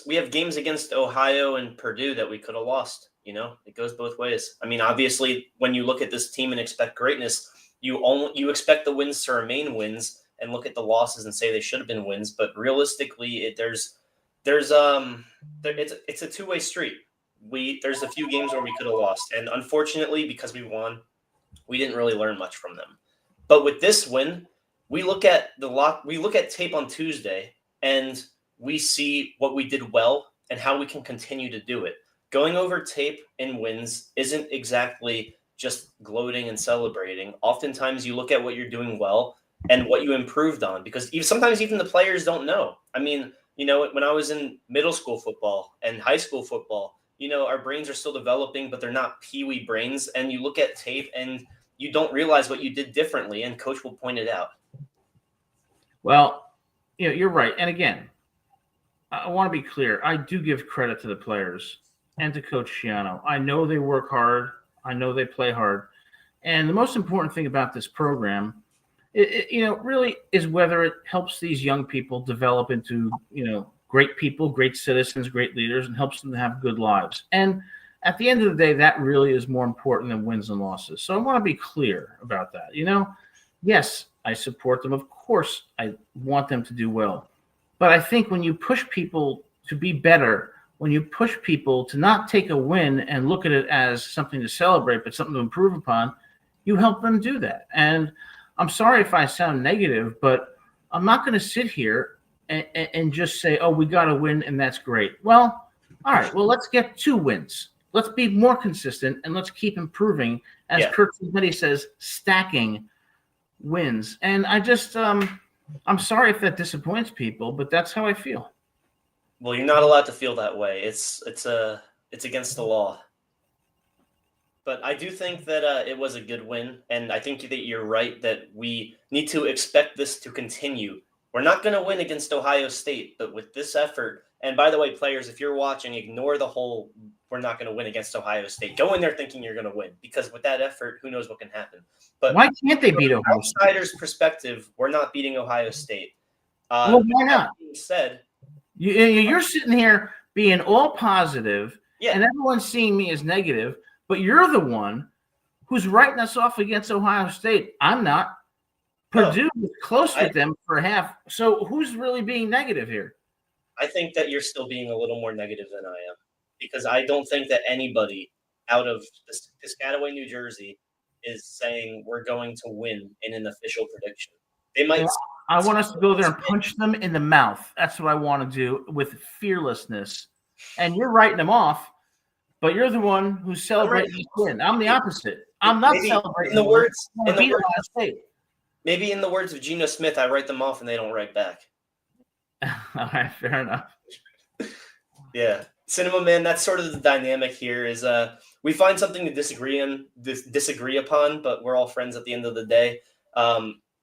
We have games against Ohio and Purdue that we could have lost. It goes both ways. I mean, obviously, when you look at this team and expect greatness, you expect the wins to remain wins and look at the losses and say they should have been wins. But realistically, it's a two-way street. There's a few games where we could have lost, and unfortunately, because we won, we didn't really learn much from them. But with this win, we look at tape on Tuesday, and we see what we did well and how we can continue to do it. Going over tape in wins isn't exactly just gloating and celebrating. Oftentimes, you look at what you're doing well and what you improved on, because sometimes even the players don't know. I mean, when I was in middle school football and high school football, our brains are still developing, but they're not peewee brains. And you look at tape and you don't realize what you did differently, and coach will point it out. Well, you're right. And again, I want to be clear. I do give credit to the players and to Coach Schiano. I know they work hard. I know they play hard. And the most important thing about this program, really is whether it helps these young people develop into, great people, great citizens, great leaders, and helps them to have good lives. And at the end of the day, that really is more important than wins and losses. So I want to be clear about that. Yes, I support them. Of course, I want them to do well. But I think when you push people to be better, when you push people to not take a win and look at it as something to celebrate, but something to improve upon, you help them do that. And I'm sorry if I sound negative, but I'm not going to sit here and just say, oh, we got to win and that's great. Well, all right, well, let's get 2 wins. Let's be more consistent and let's keep improving. As Kurt Smitty says, stacking wins. And I just, I'm sorry if that disappoints people, but that's how I feel. Well, you're not allowed to feel that way. It's against the law. But I do think that it was a good win, and I think that you're right that we need to expect this to continue. We're not going to win against Ohio State, but with this effort, and by the way, players, if you're watching, ignore the whole we're not going to win against Ohio State. Go in there thinking you're going to win, because with that effort, who knows what can happen. But why can't they beat Ohio State? From an outsider's perspective, we're not beating Ohio State. Well, why not? That being said, you're sitting here being all positive, and everyone's seeing me as negative, but you're the one who's writing us off against Ohio State. I'm not. Purdue was close with them for half. So who's really being negative here? I think that you're still being a little more negative than I am, because I don't think that anybody out of Piscataway, New Jersey, is saying we're going to win in an official prediction. They might I want us to go there and punch them in the mouth. That's what I want to do with fearlessness. And you're writing them off, but you're the one who's celebrating the win. I'm the opposite. I'm not celebrating in the words Maybe in the words of Geno Smith, I write them off and they don't write back. All right, fair enough. Yeah. Cinema Man, that's sort of the dynamic here is we find something to disagree upon, but we're all friends at the end of the day.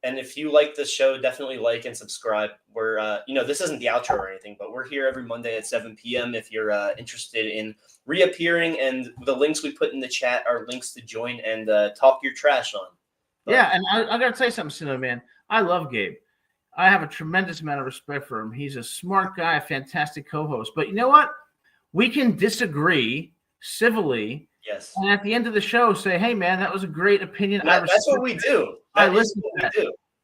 And if you like this show, definitely like and subscribe. We're this isn't the outro or anything, but we're here every Monday at 7 p.m. if you're interested in reappearing, and the links we put in the chat are links to join and talk your trash on. But, yeah, and I got to tell you something, Cinema Man. I love Gabe. I have a tremendous amount of respect for him. He's a smart guy, a fantastic co-host. But you know what? We can disagree civilly. Yes. And at the end of the show, say, "Hey, man, that was a great opinion." That's what we do. I listen to that.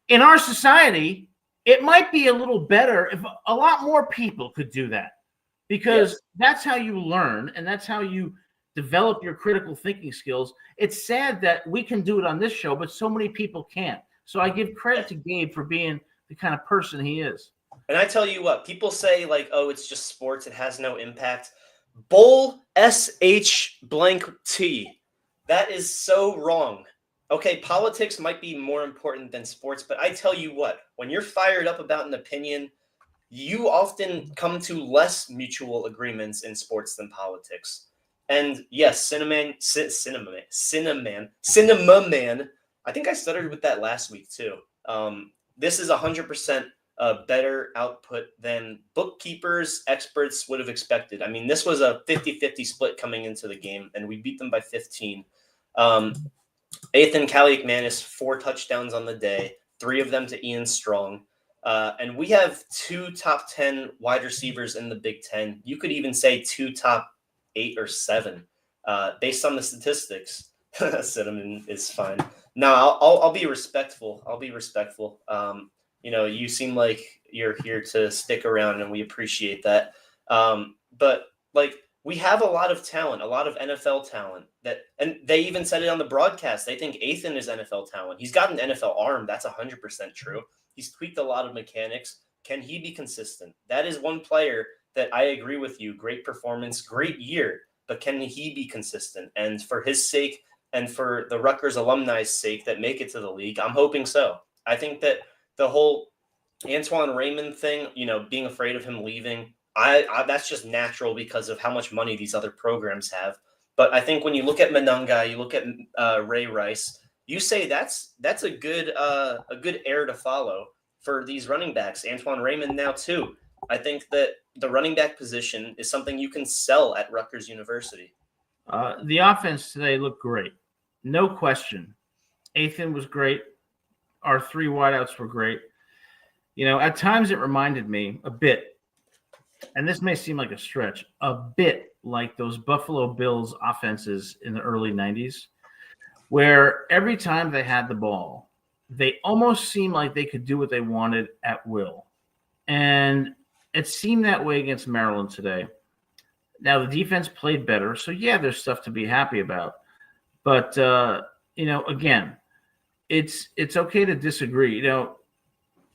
In our society, it might be a little better if a lot more people could do that, because that's how you learn and that's how you develop your critical thinking skills. It's sad that we can do it on this show, but so many people can't. So I give credit to Gabe for being the kind of person he is. And I tell you what, people say like, "Oh, it's just sports; it has no impact." Bull SH_T. That is so wrong. Okay, politics might be more important than sports, but I tell you what, when you're fired up about an opinion, you often come to less mutual agreements in sports than politics. And yes, Cinema Man. I think I stuttered with that last week too. This is 100% better output than bookkeepers, experts would have expected. I mean, this was a 50-50 split coming into the game, and we beat them by 15. Ethan Kaliakmanis, 4 touchdowns on the day, 3 of them to Ian Strong. And we have 2 top 10 wide receivers in the Big Ten. You could even say 2 top 8 or 7 based on the statistics. Cinnamon is fine. No, I'll be respectful. You seem like you're here to stick around, and we appreciate that. But like, we have a lot of talent, a lot of NFL talent and they even said it on the broadcast. They think Ethan is NFL talent. He's got an NFL arm. That's 100% true. He's tweaked a lot of mechanics. Can he be consistent? That is one player that I agree with you. Great performance, great year, but can he be consistent? And for his sake and for the Rutgers alumni's sake that make it to the league, I'm hoping so. I think that the whole Antoine Raymond thing, being afraid of him leaving, I that's just natural because of how much money these other programs have. But I think when you look at Monunga, you look at Ray Rice, you say that's a good heir to follow for these running backs. Antoine Raymond now too. I think that the running back position is something you can sell at Rutgers University. The offense today looked great, no question. Ethan was great. Our 3 wideouts were great. At times it reminded me a bit, and this may seem like a stretch, a bit like those Buffalo Bills offenses in the early 90s, where every time they had the ball, they almost seemed like they could do what they wanted at will. And it seemed that way against Maryland today. Now, the defense played better, so yeah, there's stuff to be happy about. But, again, it's okay to disagree.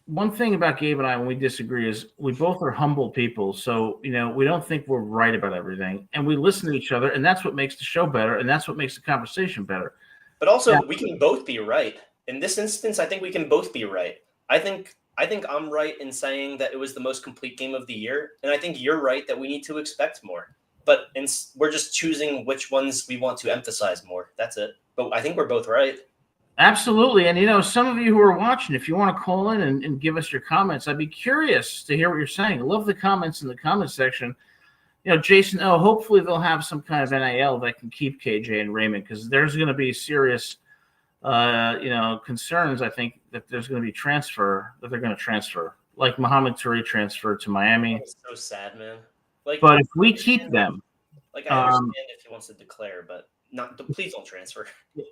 One thing about Gabe and I when we disagree is we both are humble people. So, we don't think we're right about everything. And we listen to each other, and that's what makes the show better, and that's what makes the conversation better. But also, we can both be right. In this instance, I think we can both be right. I think I'm right in saying that it was the most complete game of the year, and I think you're right that we need to expect more. But we're just choosing which ones we want to emphasize more. That's it. But I think we're both right. Absolutely. And, some of you who are watching, if you want to call in and give us your comments, I'd be curious to hear what you're saying. I love the comments in the comment section. Jason, hopefully they'll have some kind of NIL that can keep KJ and Raymond, because there's going to be serious, concerns. I think that there's going to be they're going to transfer, like Muhammad Turi transferred to Miami. It's so sad, man. But if we keep them, I understand if he wants to declare, but please don't transfer.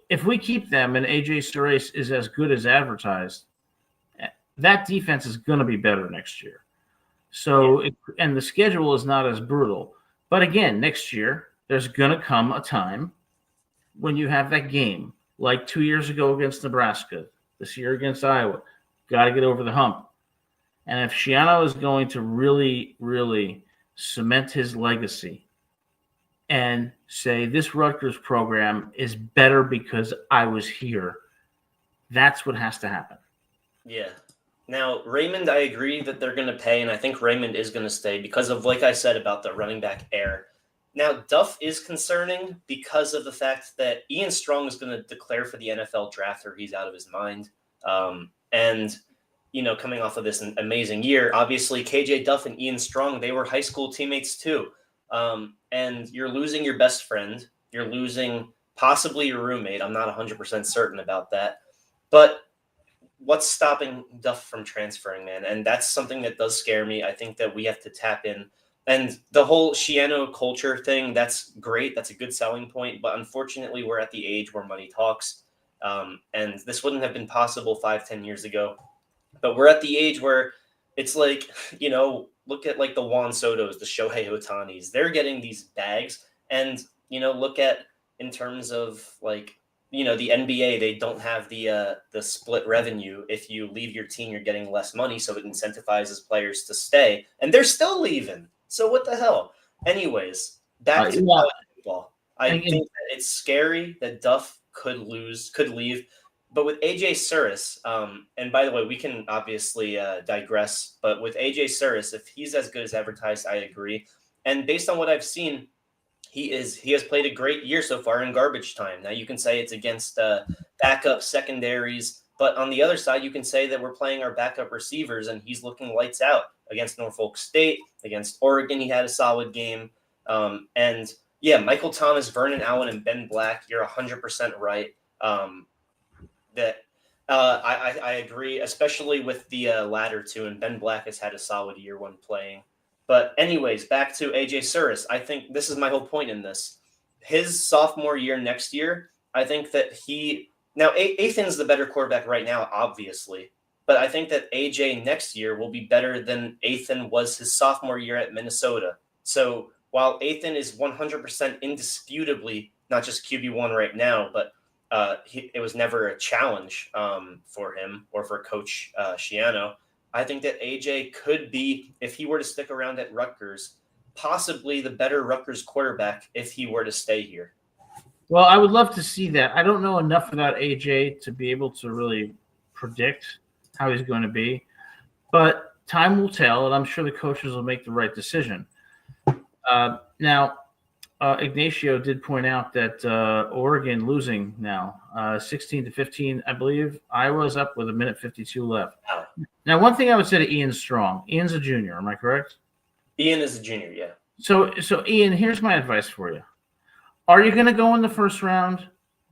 If we keep them and AJ Surace is as good as advertised, that defense is going to be better next year. So, and the schedule is not as brutal. But again, next year, there's going to come a time when you have that game, like 2 years ago against Nebraska, this year against Iowa. got to get over the hump. And if Schiano is going to really, really cement his legacy and say this Rutgers program is better because I was here, that's what has to happen. Yeah. Now, Raymond, I agree that they're going to pay, and I think Raymond is going to stay because of, like I said, about the running back air. Now, Duff is concerning because of the fact that Ian Strong is going to declare for the NFL draft or he's out of his mind. And, coming off of this amazing year, obviously KJ Duff and Ian Strong, they were high school teammates too. And you're losing your best friend. You're losing possibly your roommate. I'm not 100% certain about that. But what's stopping Duff from transferring, man? And that's something that does scare me. I think that we have to tap in. And the whole Schiano culture thing, that's great. That's a good selling point. But unfortunately, we're at the age where money talks. And this wouldn't have been possible 5-10 years ago. But we're at the age where it's like, look at like the Juan Sotos, the Shohei Otanis. They're getting these bags. And, look at in terms of like, the NBA, they don't have the split revenue. If you leave your team, you're getting less money. So it incentivizes players to stay. And they're still leaving. So what the hell? Anyways, back to college football. I think that it's scary that Duff could leave. But with AJ Surris, and by the way, we can obviously digress, but with AJ Surris, if he's as good as advertised, I agree. And based on what I've seen, he has played a great year so far in garbage time. Now you can say it's against backup secondaries, but on the other side, you can say that we're playing our backup receivers and he's looking lights out against Norfolk State, against Oregon. He had a solid game. And yeah, Michael Thomas, Vernon Allen, and Ben Black, you're 100% right. I agree, especially with the latter two, and Ben Black has had a solid year when playing. But anyways, back to AJ Surris. I think this is my whole point in this. His sophomore year next year, I think that Athan's the better quarterback right now, obviously. But I think that AJ next year will be better than Athan was his sophomore year at Minnesota. So while Athan is 100% indisputably not just QB1 right now, but it was never a challenge for him or for Coach Schiano. I think that AJ could be, if he were to stick around at Rutgers, possibly the better Rutgers quarterback if he were to stay here. Well, I would love to see that. I don't know enough about AJ to be able to really predict how he's going to be, but time will tell, and I'm sure the coaches will make the right decision. Now, Ignacio did point out that Oregon losing now, 16-15, I believe. Iowa's up with 1:52 left. Wow. Now, one thing I would say to Ian Strong. Ian's a junior, am I correct? Ian is a junior, yeah. So Ian, here's my advice for you. Are you going to go in the first round?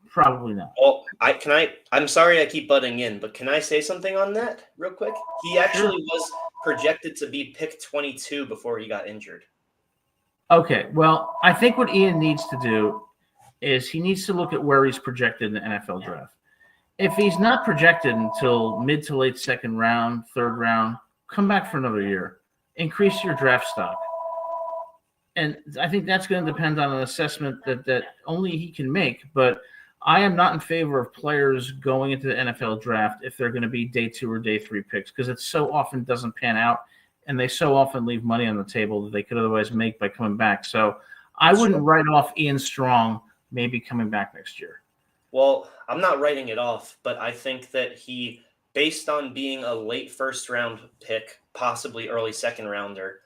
Probably not. Well, I'm sorry I keep butting in, but can I say something on that real quick? He actually was projected to be pick 22 before he got injured. Okay, well, I think what Ian needs to do is he needs to look at where he's projected in the NFL draft. If he's not projected until mid to late second round, third round, come back for another year. Increase your draft stock. And I think that's going to depend on an assessment that only he can make. But I am not in favor of players going into the NFL draft if they're going to be day 2 or day 3 picks because it so often doesn't pan out. And they so often leave money on the table that they could otherwise make by coming back. So I wouldn't write off Ian Strong maybe coming back next year. Well, I'm not writing it off, but I think that he, based on being a late first-round pick, possibly early second-rounder,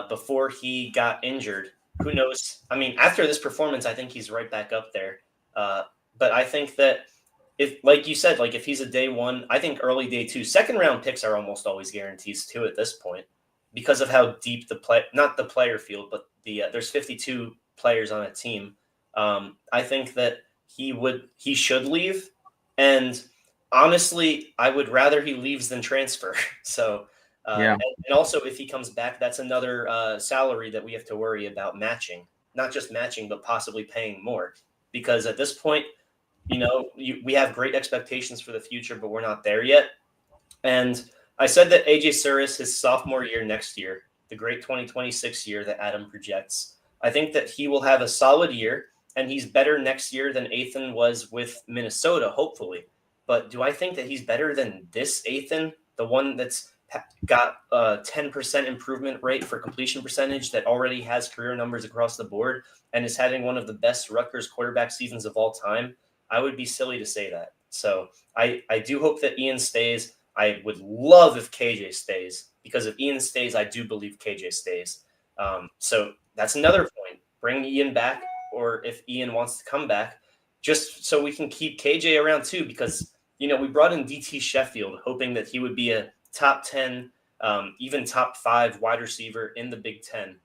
before he got injured, who knows? I mean, after this performance, I think he's right back up there. But I think that if, like you said, like if he's a day 1, I think early day 2, second-round picks are almost always guarantees too at this point. Because of how deep not the player field, but there's 52 players on a team. I think that he should leave. And honestly, I would rather he leaves than transfer. So, and also if he comes back, that's another salary that we have to worry about matching, not just matching, but possibly paying more. Because at this point, we have great expectations for the future, but we're not there yet. And I said that AJ Surris, his sophomore year next year, the great 2026 year that Adam projects, I think that he will have a solid year, and he's better next year than Athan was with Minnesota, hopefully. But do I think that he's better than this Athan? the one that's got a 10% improvement rate for completion percentage, that already has career numbers across the board and is having one of the best Rutgers quarterback seasons of all time, I would be silly to say that. So I do hope that Ian stays. I would love if KJ stays, because if Ian stays, I do believe KJ stays. So that's another point. Bring Ian back, or if Ian wants to come back, just so we can keep KJ around too, because, you know, we brought in DT Sheffield hoping that he would be a top 10, even top 5 wide receiver in the Big Ten.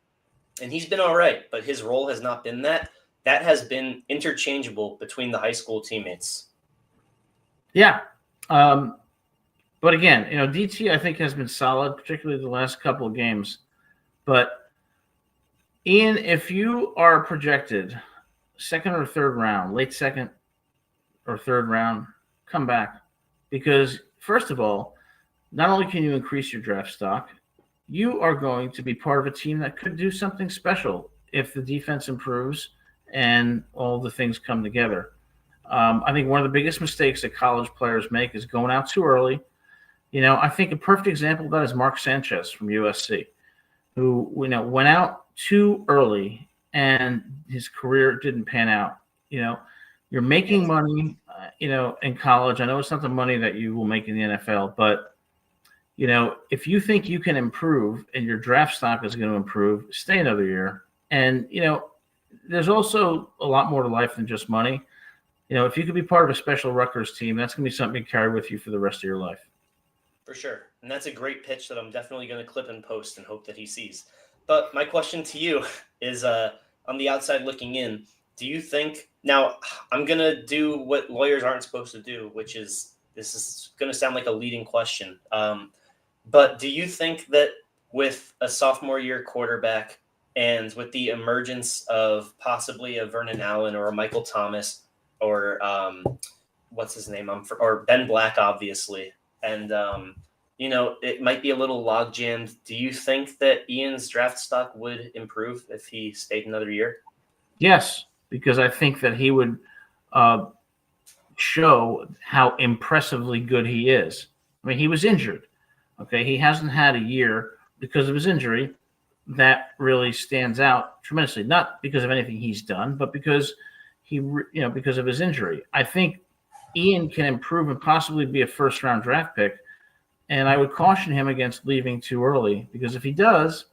And he's been all right, but his role has not been that. That has been interchangeable between the high school teammates. Yeah. But again, you know, DT, I think, has been solid, particularly the last couple of games. But Ian, if you are projected second or third round, late second or third round, come back. Because first of all, not only can you increase your draft stock, you are going to be part of a team that could do something special if the defense improves and all the things come together. I think one of the biggest mistakes that college players make is going out too early. You know, I think a perfect example of that is Mark Sanchez from USC, who, you know, went out too early and his career didn't pan out. You know, you're making money, you know, in college. I know it's not the money that you will make in the NFL, but, you know, if you think you can improve and your draft stock is going to improve, stay another year. And, you know, there's also a lot more to life than just money. You know, if you could be part of a special Rutgers team, that's going to be something you carry with you for the rest of your life. For sure. And that's a great pitch that I'm definitely going to clip and post and hope that he sees. But my question to you is, on the outside looking in, do you think – now, I'm going to do what lawyers aren't supposed to do, which is – this is going to sound like a leading question. But do you think that with a sophomore year quarterback and with the emergence of possibly a Vernon Allen or a Michael Thomas or what's his name? Or Ben Black, obviously. And, you know, it might be a little log jammed. Do you think that Ian's draft stock would improve if he stayed another year? Yes, because I think that he would show how impressively good he is. I mean, he was injured. Okay, he hasn't had a year because of his injury that really stands out tremendously. Not because of anything he's done, but because because of his injury. I think Ian can improve and possibly be a first-round draft pick, and I would caution him against leaving too early, because if he does,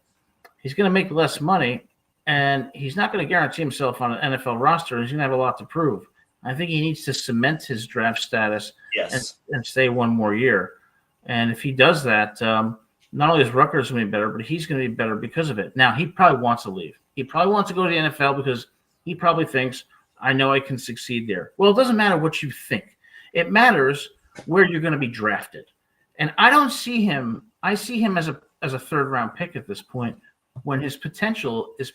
he's going to make less money, and he's not going to guarantee himself on an NFL roster, and he's going to have a lot to prove. I think he needs to cement his draft status and stay one more year. And if he does that, not only is Rutgers going to be better, but he's going to be better because of it. Now, he probably wants to leave. He probably wants to go to the NFL because he probably thinks, I know I can succeed there. Well, it doesn't matter what you think. It matters where you're going to be drafted. And I don't see him – I see him as a third-round pick at this point, when his potential is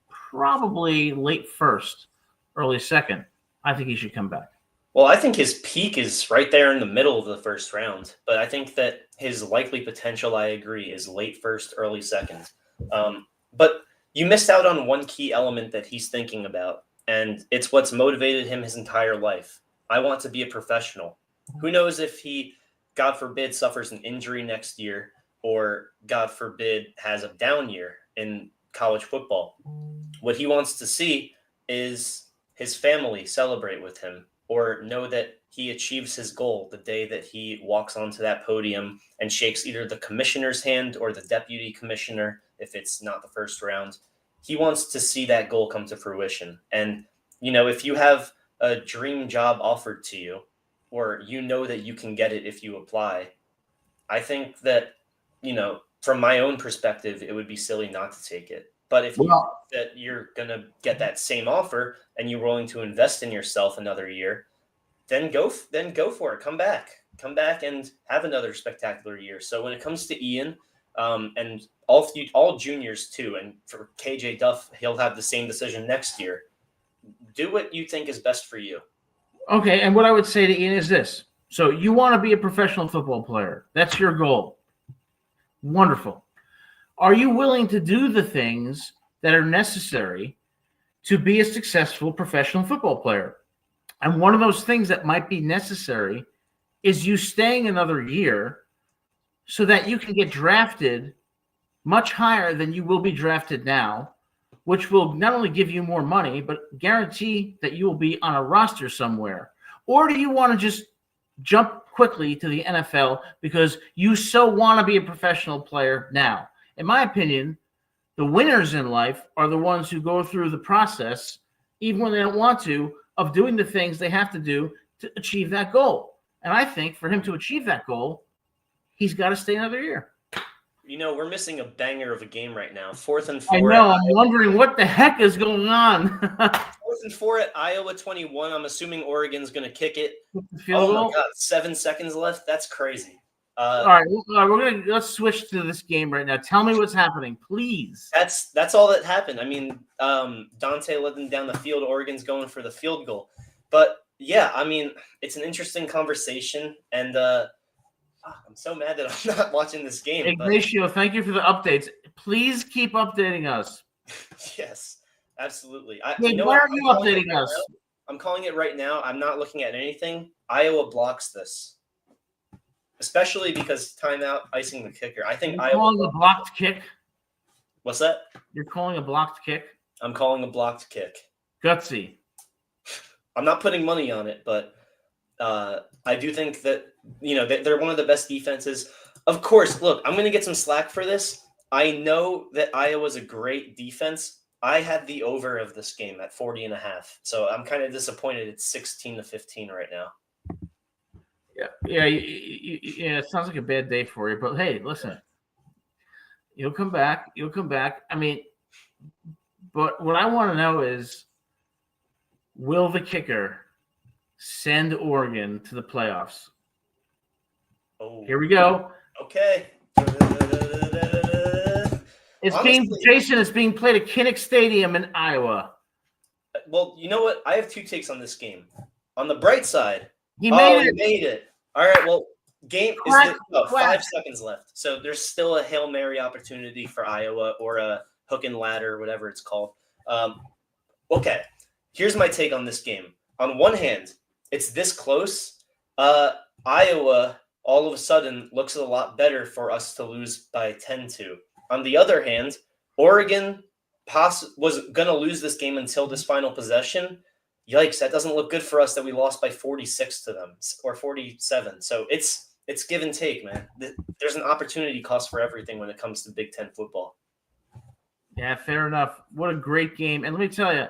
probably late first, early second. I think he should come back. Well, I think his peak is right there in the middle of the first round, but I think that his likely potential, I agree, is late first, early second. But you missed out on one key element that he's thinking about, and it's what's motivated him his entire life. I want to be a professional. Who knows if he, God forbid, suffers an injury next year, or God forbid, has a down year in college football. What he wants to see is his family celebrate with him, or know that he achieves his goal the day that he walks onto that podium and shakes either the commissioner's hand or the deputy commissioner, if it's not the first round. He wants to see that goal come to fruition. And, you know, if you have a dream job offered to you, or you know that you can get it if you apply, I think that, you know, from my own perspective, it would be silly not to take it. But if you think that you're going to get that same offer and you're willing to invest in yourself another year, then go for it. Come back and have another spectacular year. So when it comes to Ian, and all juniors too, and for KJ Duff, he'll have the same decision next year. Do what you think is best for you. Okay, and what I would say to Ian is this. So you want to be a professional football player. That's your goal. Wonderful. Are you willing to do the things that are necessary to be a successful professional football player? And one of those things that might be necessary is you staying another year so that you can get drafted much higher than you will be drafted now, which will not only give you more money, but guarantee that you will be on a roster somewhere? Or do you want to just jump quickly to the NFL because you so want to be a professional player now? In my opinion, the winners in life are the ones who go through the process, even when they don't want to, of doing the things they have to do to achieve that goal. And I think for him to achieve that goal, he's got to stay another year. We're missing a banger of a game right now. 4th and 4. I know. I'm wondering what the heck is going on. 4th and 4 at Iowa 21. I'm assuming Oregon's going to kick it. Field Oh my goal? God, 7 seconds left. That's crazy. All right, let's switch to this game right now. Tell me what's happening, please. That's all that happened. I mean, Dante led them down the field. Oregon's going for the field goal. But yeah, I mean, it's an interesting conversation, and I'm so mad that I'm not watching this game. Ignacio, thank you for the updates. Please keep updating us. Yes, absolutely. Why are you updating us? I'm calling it right now. I'm not looking at anything. Iowa blocks this, especially because timeout, icing the kicker. I think You're calling a blocked kick? What's that? You're calling a blocked kick? I'm calling a blocked kick. Gutsy. I'm not putting money on it, but I do think that, they're one of the best defenses. Of course, look, I'm going to get some slack for this. I know that Iowa's a great defense. I had the over of this game at 40.5. So I'm kind of disappointed it's 16-15 right now. Yeah. It sounds like a bad day for you, but hey, listen, you'll come back. I mean, but what I want to know is, will the kicker send Oregon to the playoffs? Oh, here we go. Okay. It's being played at Kinnick Stadium in Iowa. Well, you know what? I have 2 takes on this game. On the bright side, he made it. All right. Well, game is 5 seconds left, so there's still a Hail Mary opportunity for Iowa, or a hook and ladder, whatever it's called. Okay. Here's my take on this game. On one hand, it's this close. Iowa all of a sudden looks a lot better for us to lose by 10-2. On the other hand, Oregon was going to lose this game until this final possession. Yikes, that doesn't look good for us that we lost by 46 to them, or 47. So it's give and take, man. There's an opportunity cost for everything when it comes to Big Ten football. Yeah, fair enough. What a great game. And let me tell you,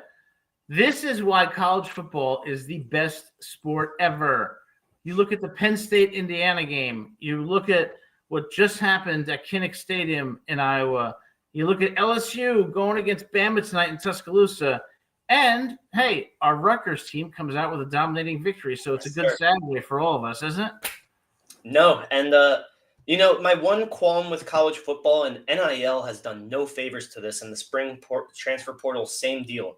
this is why college football is the best sport ever. You look at the Penn State-Indiana game. You look at what just happened at Kinnick Stadium in Iowa. You look at LSU going against Bama tonight in Tuscaloosa. And, hey, our Rutgers team comes out with a dominating victory. So it's a good Saturday for all of us, isn't it? No, and, my one qualm with college football, and NIL has done no favors to this, and the spring transfer portal, same deal.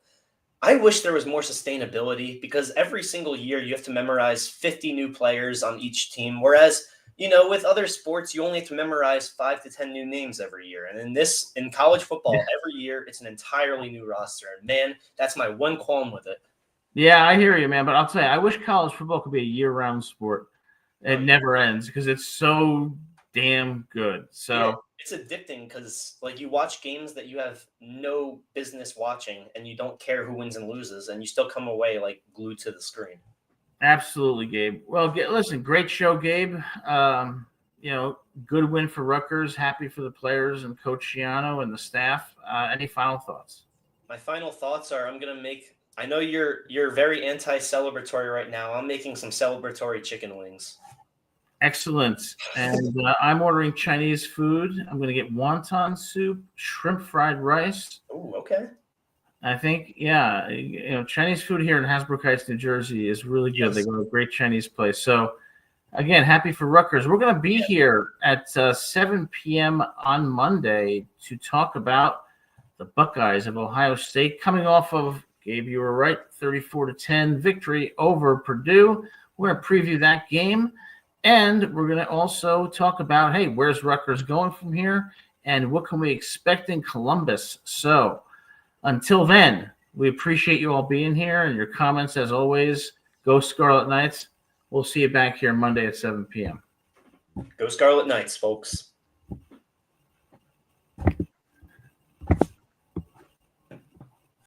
I wish there was more sustainability, because every single year you have to memorize 50 new players on each team, whereas, with other sports, you only have to memorize 5 to 10 new names every year. And in college football, every year it's an entirely new roster. And man, that's my one qualm with it. Yeah, I hear you, man. But I'll tell you, I wish college football could be a year-round sport. It never ends because it's so damn good. So yeah, it's addicting because, you watch games that you have no business watching, and you don't care who wins and loses, and you still come away glued to the screen. Absolutely, Gabe. Well, listen, great show, Gabe. Good win for Rutgers. Happy for the players and Coach Schiano and the staff. Any final thoughts? My final thoughts are, I know you're very anti-celebratory right now. I'm making some celebratory chicken wings. Excellent. And I'm ordering Chinese food. I'm going to get wonton soup, shrimp fried rice. Oh, okay. I think, Chinese food here in Hasbrook Heights, New Jersey is really good. Yes. They go to a great Chinese place. So, again, happy for Rutgers. We're going to be here at 7 p.m. on Monday to talk about the Buckeyes of Ohio State coming off of, Gabe, you were right, 34-10 victory over Purdue. We're going to preview that game. And we're going to also talk about, hey, where's Rutgers going from here? And what can we expect in Columbus? So, until then, we appreciate you all being here and your comments as always. Go Scarlet Knights. We'll see you back here Monday at 7 p.m. Go Scarlet Knights, folks.